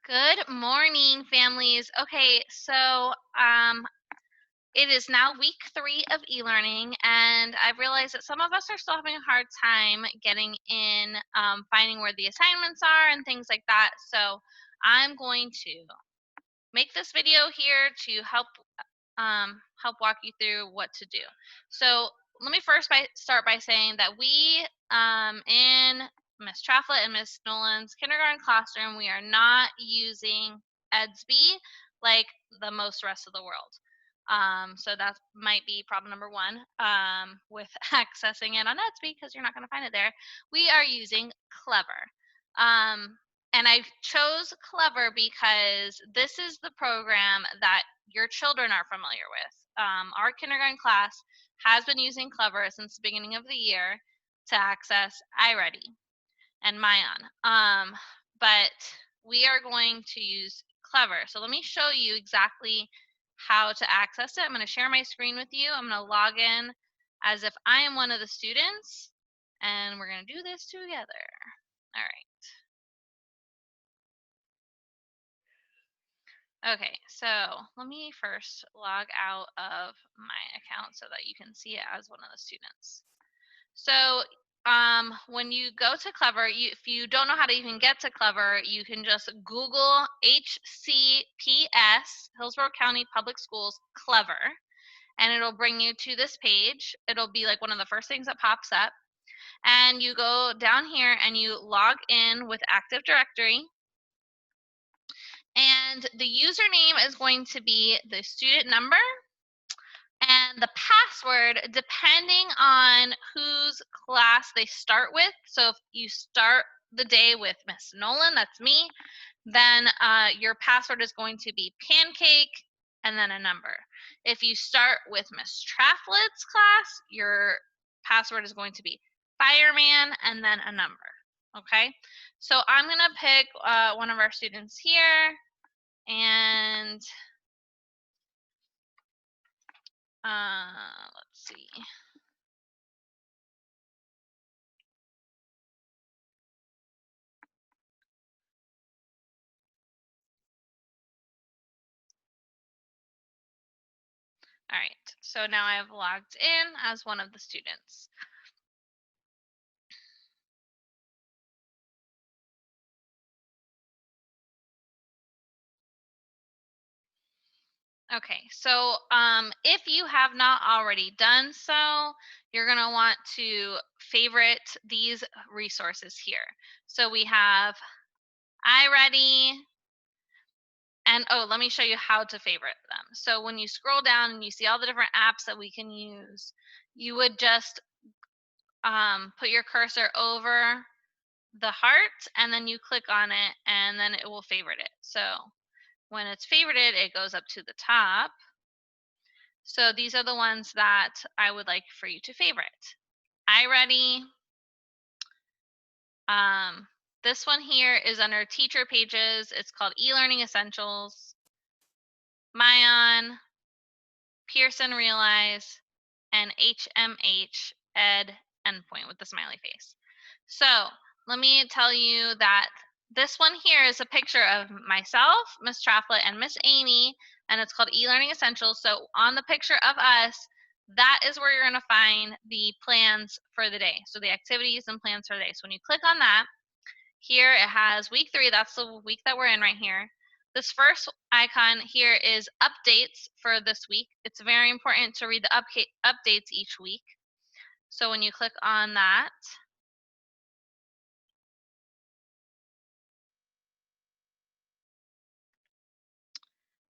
Good morning, families. Okay, it is now week 3 of e-learning, and I've realized that some of us are still having a hard time getting in, finding where the assignments are and things like that. So I'm going to make this video here to help walk you through what to do. So let me first start by saying that we in Miss Traflett and Miss Nolan's kindergarten classroom, we are not using EDSB like the most rest of the world. So that might be problem number one with accessing it on EDSB because you're not going to find it there. We are using Clever. And I chose Clever because this is the program that your children are familiar with. Our kindergarten class has been using Clever since the beginning of the year to access iReady and Mayan. But we are going to use Clever. So let me show you exactly how to access it. I'm going to share my screen with you. I'm going to log in as if I am one of the students, and we're going to do this together. All right. Okay, so let me first log out of my account so that you can see it as one of the students. So when you go to Clever, if you don't know how to even get to Clever, you can just Google HCPS, Hillsborough County Public Schools, Clever, and it'll bring you to this page. It'll be like one of the first things that pops up. And you go down here and you log in with Active Directory. And the username is going to be the student number and the password depending on whose class they start with. So if you start the day with Miss Nolan, that's me, then your password is going to be pancake and then a number. If you start with Miss Traflett's class, your password is going to be fireman and then a number. Okay, so I'm going to pick one of our students here. And let's see. All right, so now I've logged in as one of the students. Okay, so if you have not already done so, you're going to want to favorite these resources here. So we have iReady, and oh, let me show you how to favorite them. So when you scroll down and you see all the different apps that we can use, you would just put your cursor over the heart and then you click on it and then it will favorite it. So when it's favorited, it goes up to the top. So these are the ones that I would like for you to favorite. iReady. This one here is under teacher pages. It's called eLearning Essentials. Mayan, Pearson Realize, and HMH Ed Endpoint with the smiley face. So let me tell you that this one here is a picture of myself, Miss Traflett, and Miss Amy, and it's called eLearning Essentials. So on the picture of us, that is where you're going to find the plans for the day. So the activities and plans for the day. So when you click on that, here it has week 3. That's the week that we're in right here. This first icon here is updates for this week. It's very important to read the updates each week. So when you click on that,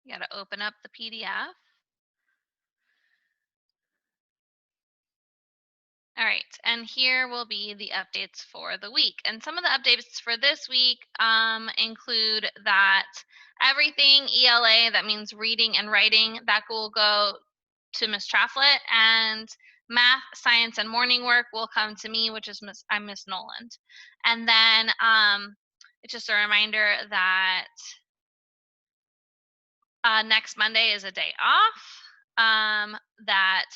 you got to open up the PDF. All right, and here will be the updates for the week. And some of the updates for this week include that everything ELA, that means reading and writing, that will go to Miss Traflett, and math, science, and morning work will come to me, which is I'm Miss Noland. And then it's just a reminder that next Monday is a day off, that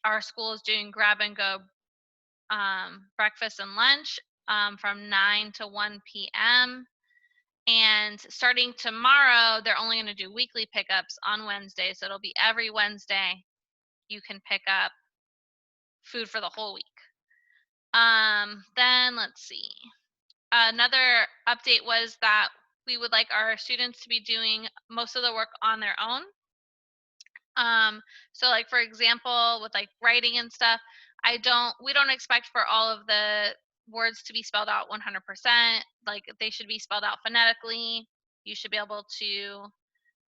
our school is doing grab and go breakfast and lunch from 9 to 1 p.m. And starting tomorrow, they're only going to do weekly pickups on Wednesday. So it'll be every Wednesday you can pick up food for the whole week. Then let's see. Another update was that we would like our students to be doing most of the work on their own. So like for example, with like writing and stuff, we don't expect for all of the words to be spelled out 100%. Like they should be spelled out phonetically. You should be able to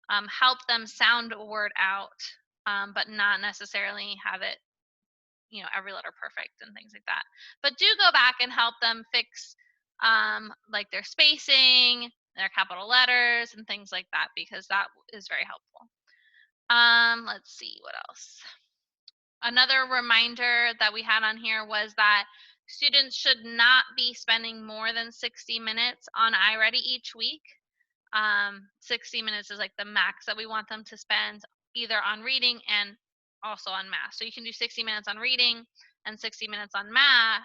help them sound a word out, but not necessarily have it, every letter perfect and things like that. But do go back and help them fix like their spacing, their capital letters, and things like that, because that is very helpful. Let's see what else. Another reminder that we had on here was that students should not be spending more than 60 minutes on iReady each week. 60 minutes is like the max that we want them to spend either on reading and also on math. So you can do 60 minutes on reading and 60 minutes on math,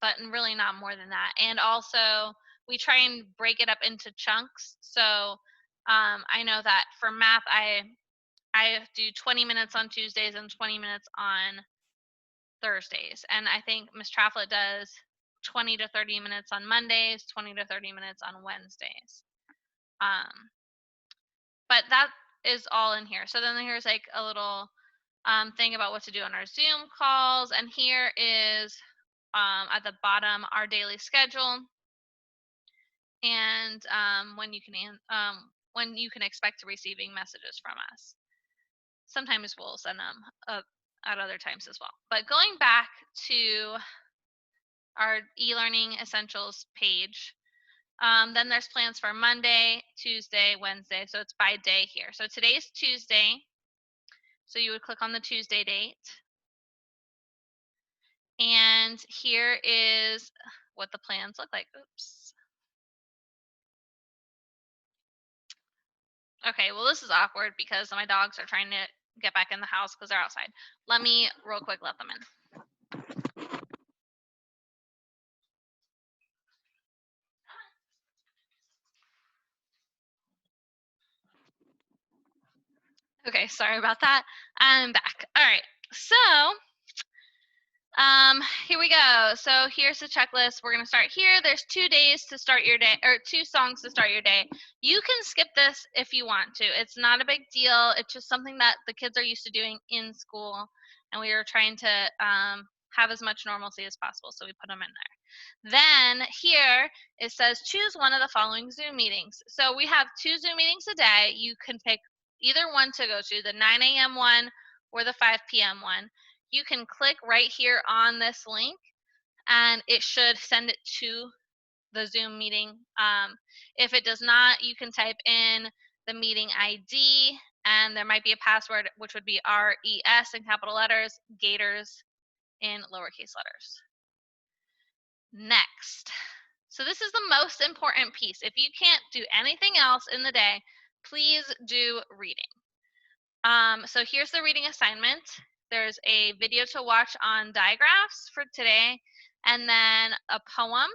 but really not more than that. And also we try and break it up into chunks. So I know that for math, I do 20 minutes on Tuesdays and 20 minutes on Thursdays. And I think Ms. Traflett does 20 to 30 minutes on Mondays, 20 to 30 minutes on Wednesdays. But that is all in here. So then here's like a little thing about what to do on our Zoom calls. And here is at the bottom our daily schedule and when you can expect to receiving messages from us. Sometimes we'll send them at other times as well. But going back to our e-learning essentials page, then there's plans for Monday, Tuesday, Wednesday. So it's by day here. So today's Tuesday. So you would click on the Tuesday date. And here is what the plans look like. Oops. Okay, well, this is awkward because my dogs are trying to get back in the house because they're outside. Let me real quick let them in. Okay, sorry about that. I'm back. All right, so here we go. So here's the checklist. We're gonna start here. There's 2 days to start your day, or 2 songs to start your day. You can skip this if you want to. It's not a big deal. It's just something that the kids are used to doing in school, and we are trying to have as much normalcy as possible, so we put them in there. Then here it says choose one of the following Zoom meetings. So we have 2 Zoom meetings a day. You can pick either one to go to, the 9 a.m. one or the 5 p.m. one. You can click right here on this link and it should send it to the Zoom meeting. If it does not, you can type in the meeting ID and there might be a password, which would be RES in capital letters, Gators in lowercase letters. Next. So this is the most important piece. If you can't do anything else in the day, please do reading. So here's the reading assignment. There's a video to watch on digraphs for today, and then a poem,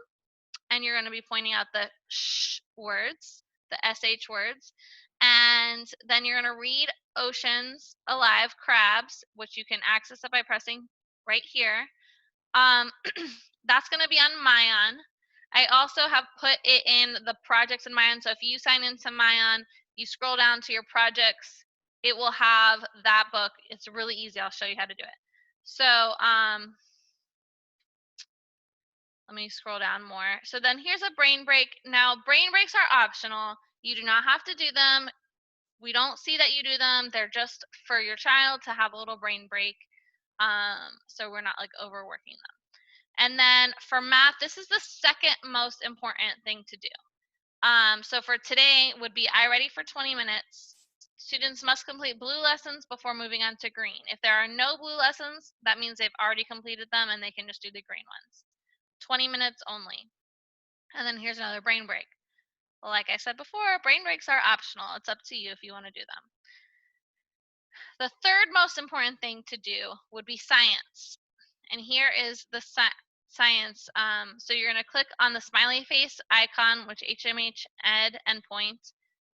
and you're going to be pointing out the sh words, the sh words, and then you're going to read Oceans Alive Crabs, which you can access it by pressing right here. That's going to be on Mayan. I also have put it in the projects in Mayan, so if you sign into Mayan, you scroll down to your projects, it will have that book. It's really easy. I'll show you how to do it. So let me scroll down more. So then here's a brain break. Now, brain breaks are optional. You do not have to do them. We don't see that you do them. They're just for your child to have a little brain break. So we're not like overworking them. And then for math, this is the second most important thing to do. So for today would be iReady for 20 minutes. Students must complete blue lessons before moving on to green. If there are no blue lessons, that means they've already completed them and they can just do the green ones. 20 minutes only. And then here's another brain break. Like I said before, brain breaks are optional. It's up to you if you want to do them. The third most important thing to do would be science. And here is the science. So you're going to click on the smiley face icon, which HMH Ed endpoint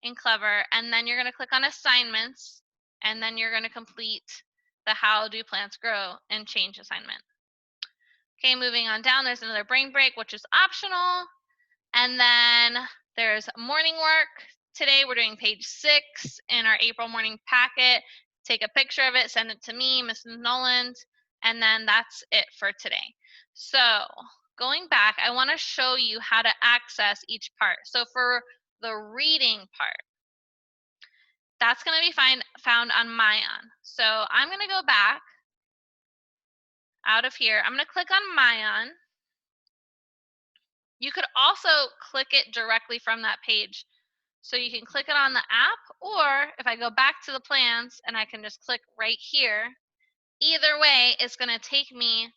in Clever, and then you're going to click on assignments, and then you're going to complete the how do plants grow and change assignment. Okay, moving on down, there's another brain break, which is optional. And then there's morning work. Today we're doing page 6 in our April morning packet. Take a picture of it, send it to me, Mrs. Noland, and then that's it for today. So going back, I want to show you how to access each part. So for the reading part, that's going to be found on Mayan. So I'm going to go back out of here. I'm going to click on Mayan. You could also click it directly from that page. So you can click it on the app, or if I go back to the plans and I can just click right here, either way, it's going to take me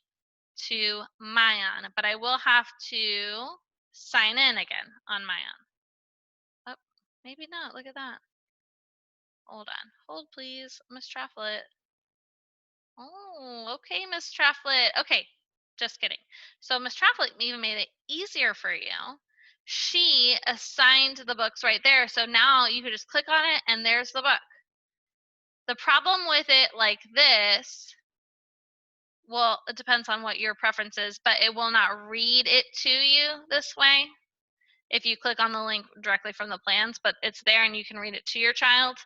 to Mayan, but I will have to sign in again on Mayan. Oh, maybe not. Look at that. Hold on. Hold, please, Miss Traflet. Oh, okay, Miss Traflet. Okay, just kidding. So Miss Traflet even made it easier for you. She assigned the books right there. So now you could just click on it and there's the book. The problem with it like this, well, it depends on what your preference is, but it will not read it to you this way if you click on the link directly from the plans, but it's there and you can read it to your child.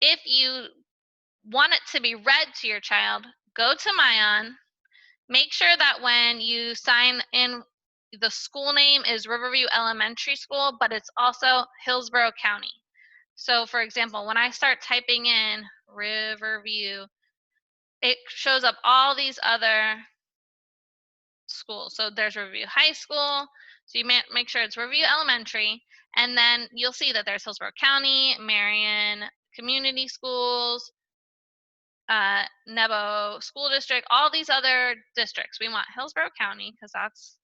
If you want it to be read to your child, go to Mayan. Make sure that when you sign in, the school name is Riverview Elementary School, but it's also Hillsborough County. So for example, when I start typing in Riverview, it shows up all these other schools. So there's Riverview High School. So you make sure it's Riverview Elementary, and then you'll see that there's Hillsborough County, Marion Community Schools, Nebo School District, all these other districts. We want Hillsborough County because that's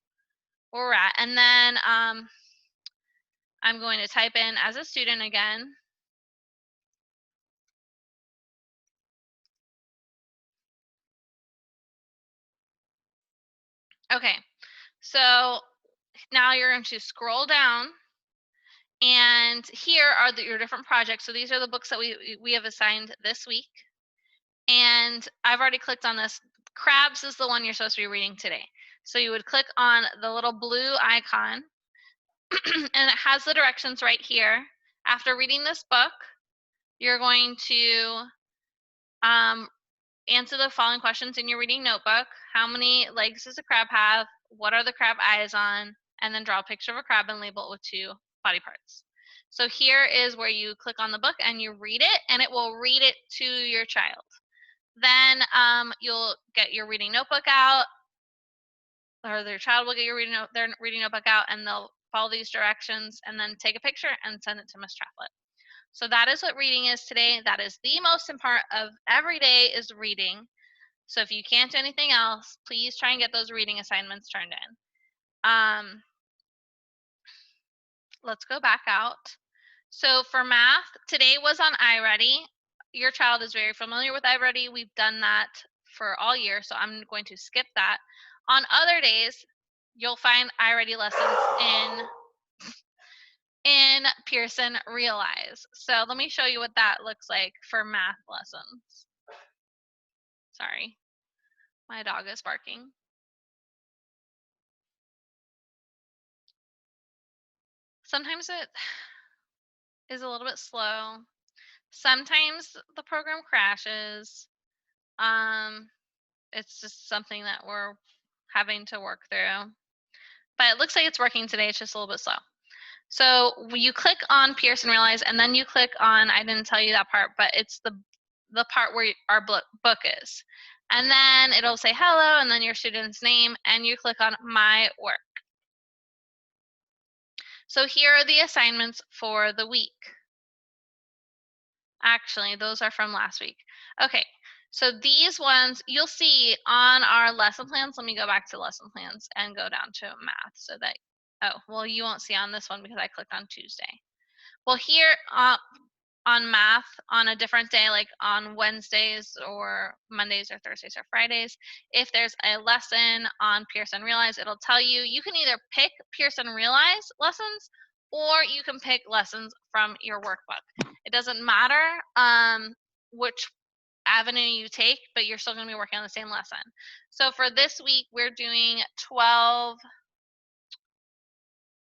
where we're at. And then I'm going to type in as a student again. Okay, so now you're going to scroll down, and here are your different projects. So these are the books that we have assigned this week. And I've already clicked on this. Crabs is the one you're supposed to be reading today. So you would click on the little blue icon, and it has the directions right here. After reading this book, you're going to answer the following questions in your reading notebook. How many legs does a crab have? What are the crab eyes on? And then draw a picture of a crab and label it with 2 body parts. So here is where you click on the book and you read it, and it will read it to your child. Then you'll get your reading notebook out, or their child will get their reading notebook out, and they'll follow these directions and then take a picture and send it to Miss Traflet. So that is what reading is today. That is the most important part of every day, is reading. So if you can't do anything else, please try and get those reading assignments turned in. Let's go back out. So for math, today was on iReady. Your child is very familiar with iReady. We've done that for all year, so I'm going to skip that. On other days, you'll find iReady lessons in Pearson Realize. So let me show you what that looks like for math lessons. Sorry, my dog is barking. Sometimes it is a little bit slow. Sometimes the program crashes. It's just something that we're having to work through. But it looks like it's working today. It's just a little bit slow. So you click on Pearson Realize, and then you click on, I didn't tell you that part, but it's the part where our book is. And then it'll say hello, and then your student's name, and you click on My Work. So here are the assignments for the week. Actually, those are from last week. Okay, so these ones you'll see on our lesson plans. Let me go back to lesson plans and go down to math so that, oh, well, you won't see on this one because I clicked on Tuesday. Well, here on math on a different day, like on Wednesdays or Mondays or Thursdays or Fridays. If there's a lesson on Pearson Realize, it'll tell you. You can either pick Pearson Realize lessons or you can pick lessons from your workbook. It doesn't matter which avenue you take, but you're still going to be working on the same lesson. So for this week, we're doing 12.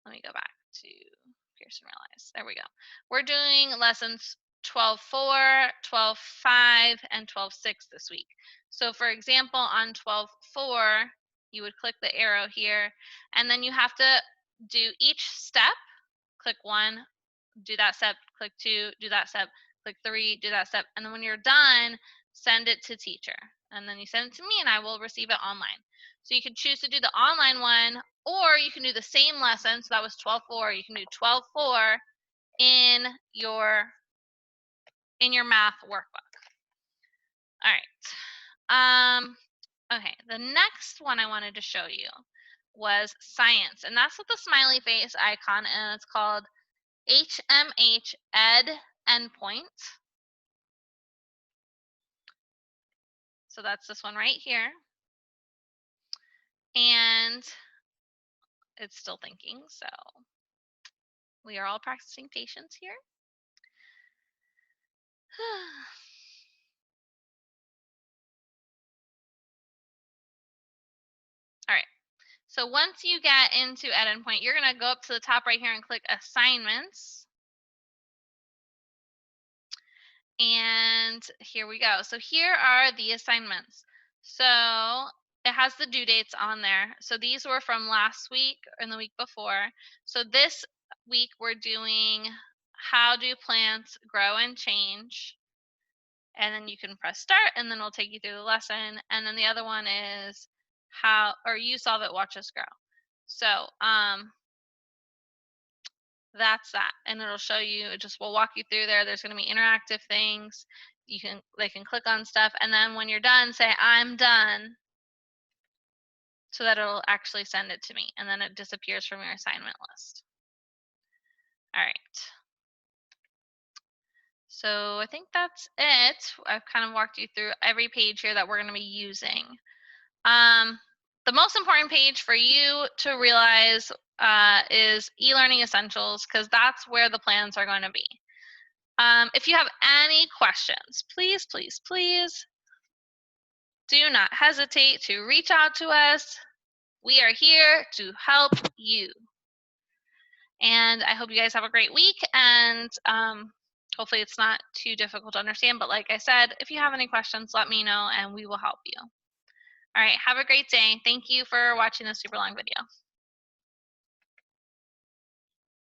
Let me go back to Pearson Realize. There we go. We're doing lessons 12.4, 12.5, and 12.6 this week. So for example, on 12.4, you would click the arrow here, and then you have to do each step. Click 1, do that step, click 2, do that step, click 3, do that step, and then when you're done, send it to teacher. And then you send it to me and I will receive it online. So you can choose to do the online one, or you can do the same lesson. So that was 12.4. You can do 12.4 in your math workbook. All right. Okay, the next one I wanted to show you was science, and that's with the smiley face icon, and it's called HMH Ed Endpoint. So that's this one right here. And it's still thinking, so we are all practicing patience here. All right. So once you get into Ed Endpoint, you're going to go up to the top right here and click Assignments. And here we go. So here are the assignments. So it has the due dates on there. So these were from last week and the week before. So this week we're doing how do plants grow and change. And then you can press start and then it'll take you through the lesson. And then the other one is you solve it, watch us grow. So that's that, and it'll show you, we'll walk you through there. There's going to be interactive things. They can click on stuff, and then when you're done, say I'm done, so that it'll actually send it to me, and then it disappears from your assignment list. All right. So I think that's it. I've kind of walked you through every page here that we're going to be using. The most important page for you to realize is e-learning essentials, because that's where the plans are going to be. If you have any questions, please, please, please do not hesitate to reach out to us. We are here to help you. And I hope you guys have a great week, and hopefully it's not too difficult to understand. But like I said, if you have any questions, let me know and we will help you. All right, have a great day. Thank you for watching this super long video.